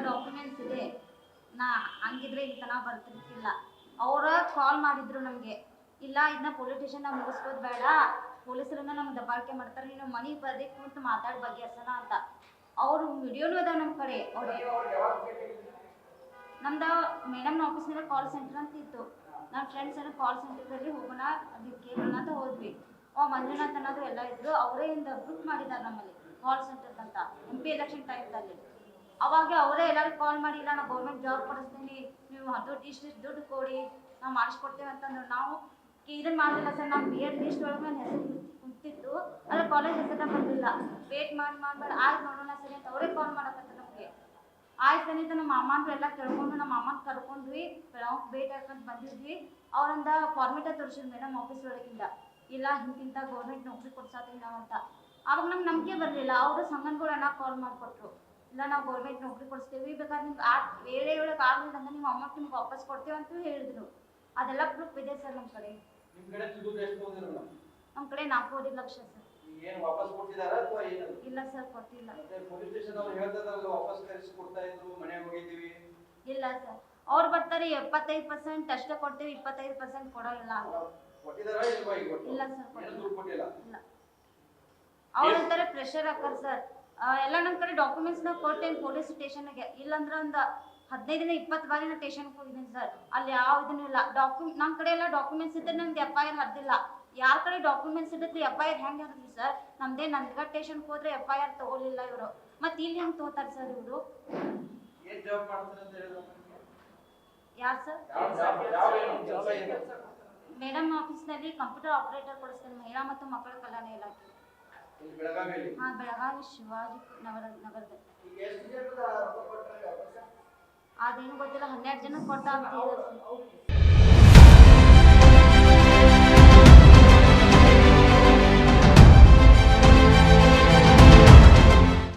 Documents ಇದೆ, ನಾ ಹಂಗಿದ್ರೆ ಇಲ್ಲಿ ತನಕ ಬರ್ತಿರ್ತಿಲ್ಲ. ಅವ್ರ ಕಾಲ್ ಮಾಡಿದ್ರು ನಮಗೆ, ಇಲ್ಲ ಇದನ್ನ ಪೊಲೀಸ್ ಸ್ಟೇಷನ್ ಮುಗಿಸ್ಕೋದು ಬೇಡ, ಪೊಲೀಸರನ್ನ ನಮ್ಗೆ ದಬ್ಬಾಳಿಕೆ ಮಾಡ್ತಾರೆ, ನೀನು ಮನೆಗೆ ಬರ್ರಿ ಕುಂತು ಮಾತಾಡಿ ಬಗೆಹರ್ಸೋಣ ಅಂತ. ಅವ್ರು ವಿಡಿಯೋನು ಅದ ನಮ್ಮ ಕಡೆ. ನಮ್ದು ಮೇಡಮ್ನ ಆಫೀಸ್ನಲ್ಲಿ ಕಾಲ್ ಸೆಂಟರ್ ಅಂತ ಇತ್ತು. ನನ್ನ ಫ್ರೆಂಡ್ಸ್ ಎಲ್ಲ ಕಾಲ್ ಸೆಂಟರ್ದಲ್ಲಿ ಹೋಗೋಣ ಅದು ಕೇಳೋಣ ಅಂತ ಹೋದ್ವಿ. ಮಂಜುನಾಥ್ ಅನ್ನೋದು ಎಲ್ಲ ಇದ್ರು, ಅವರೇ ಇಂದ ಗ್ರೂಪ್ ಮಾಡಿದ್ದಾರೆ ನಮ್ಮಲ್ಲಿ ಕಾಲ್ ಸೆಂಟರ್ ಅಂತ MP ಎಲೆಕ್ಷನ್ ಟೈಮ್ದಲ್ಲಿ. ಅವಾಗ ಅವರೇ ಎಲ್ಲರಿಗೂ ಕಾಲ್ ಮಾಡಿ, ಇಲ್ಲ ನಾವು ಗೌರ್ಮೆಂಟ್ ಜಾಬ್ ಕೊಡಿಸ್ತೀನಿ, ನೀವು ದುಡ್ಡು ಇಷ್ಟು ದುಡ್ಡು ಕೊಡಿ, ನಾವು ಮಾಡಿಸ್ಕೊಡ್ತೇವೆ ಅಂತಂದ್ರು. ನಾವು ಇದನ್ನು ಮಾಡಲಿಲ್ಲ ಸರ್, ನಾವು BEd ಲಿಸ್ಟ್ ಒಳಗೆ ನನ್ನ ಹೆಸರು ಕುಂತಿತ್ತು, ಅದ್ರ ಕಾಲೇಜ್ ಹೆಸರನ್ನ ಬಂದಿಲ್ಲ. ವೇಟ್ ಮಾಡಿ ಆಯ್ತು ನೋಡೋಣ ಸರಿ ಅಂತ ಅವರೇ ಕಾಲ್ ಮಾಡಕತ್ತ ನಮಗೆ. ಆಯ್ತು ಸನಿತ ನಮ್ಮ ಅಮ್ಮಂದ್ರು ಎಲ್ಲ ಕೇಳ್ಕೊಂಡು ನಮ್ಮ ಅಮ್ಮನ ಕರ್ಕೊಂಡ್ವಿ, ಭೇಟಿ ಹಾಕೊಂಡು ಬಂದಿದ್ವಿ. ಅವರಿಂದ ಫಾರ್ಮೇಟ ತೋರಿಸಿದ್ರು ಮೇಡಮ್ ಆಫೀಸ್ ಒಳಗಿಂದ, ಇಲ್ಲ ಇಂತಿಂತ ಗೌರ್ಮೆಂಟ್ ನೌಕರಿ ಕೊಡ್ಸಾತೀವಿ ನಾವು ಅಂತ. ಆವಾಗ ನಮ್ಗೆ ನಂಬಿಕೆ ಬರಲಿಲ್ಲ. ಅವರು ಸಂಗನ್ಗಳನ್ನ ಕಾಲ್ ಮಾಡಿಕೊಟ್ರು, ಇಲ್ಲ ನಾವು ಗೌರ್ಮೆಂಟ್ ನೌಕರಿ ಕೊಡಿಸ್ತೀವಿ, ಬೇಕಾದ್ರೆ ನಿಮ್ಗೆ ವೇಳೆ ಒಳಗೆ ಆಗಲಿಲ್ಲ ಅಂದ್ರೆ ನಿಮ್ಮ ಅಮೌಂಟ್ ನಿಮ್ಗೆ ವಾಪಸ್ ಕೊಡ್ತೀವಿ ಅಂತ ಹೇಳಿದ್ರು. ಅದೆಲ್ಲ ಪ್ರೂಫ್ ಇದೆ ಸರ್ ನಮ್ಮ ಕಡೆ. ನಮ್ಮ ಕಡೆ 4 ಲಕ್ಷ ಸರ್. ಇಲ್ಲ ಸರ್, ಕೊಟ್ಟಿಲ್ಲ. ಇಲ್ಲ ಸರ್, ಅವ್ರು ಬರ್ತಾರೆ 75% ಅಷ್ಟೇ ಕೊಡ್ತೀವಿ, 25% ಕೊಡೋಲ್ಲ ಅಂತ. ಇಲ್ಲ ಸರ್, ಇಲ್ಲ. ಅವ್ರಂತಾರೆ ಪ್ರೆಷರ್ ಹಾಕರ್ ಸರ್. ಎಲ್ಲ ನಮ್ಮ ಕಡೆ ಡಾಕ್ಯುಮೆಂಟ್ಸ್ನ ಕೊಟ್ಟೇನೆ ಪೊಲೀಸ್ ಸ್ಟೇಷನ್ಗೆ. ಇಲ್ಲಾಂದ್ರೆ ಒಂದು 15 20 ಬಾರಿ ನಾನು ಸ್ಟೇಷನ್ಗೆ ಹೋಗಿದ್ದೀನಿ ಸರ್. ಅಲ್ಲಿ ಯಾವ ಇದನ್ನು ಇಲ್ಲ. ನಮ್ಮ ಕಡೆ ಎಲ್ಲ ಡಾಕ್ಯುಮೆಂಟ್ಸ್ ಇದ್ದರೆ ನಮ್ಗೆ FIR ಹದ್ದಿಲ್ಲ. ಯಾರ ಕಡೆ ಡಾಕ್ಯುಮೆಂಟ್ಸ್ ಇದ್ದಕ್ಕೆ FIR ಹೆಂಗೆ ಹರಲಿ ಸರ್? ನಮ್ದೇ ನಂದಗಢ ಸ್ಟೇಷನ್ಗೆ ಹೋದ್ರೆ FIR ತಗೊಳ್ಳಿಲ್ಲ ಇವರು. ಮತ್ತೆ ಇಲ್ಲಿ ಹೆಂಗೆ ತಗೋತಾರೆ ಸರ್ ಇವರು? ಯಾರು ಸರ್? ಮೇಡಮ್ ಆಫೀಸ್ನಲ್ಲಿ ಕಂಪ್ಯೂಟರ್ ಆಪರೇಟರ್ ಕೊಡಿಸ್ತಾರೆ, ಮಹಿಳಾ ಮತ್ತು ಮಕ್ಕಳ ಕಲ್ಯಾಣ ಇಲಾಖೆ. ಹಾಂ, ಬೆಳಗಾವಿ ಶಿವಾಜಿ ನಗರದಲ್ಲಿ. ಅದೇನು ಗೊತ್ತಿಲ್ಲ, 12 ಜನ ಕೊಟ್ಟ ಅಂತ ಹೇಳಿದ್ರು.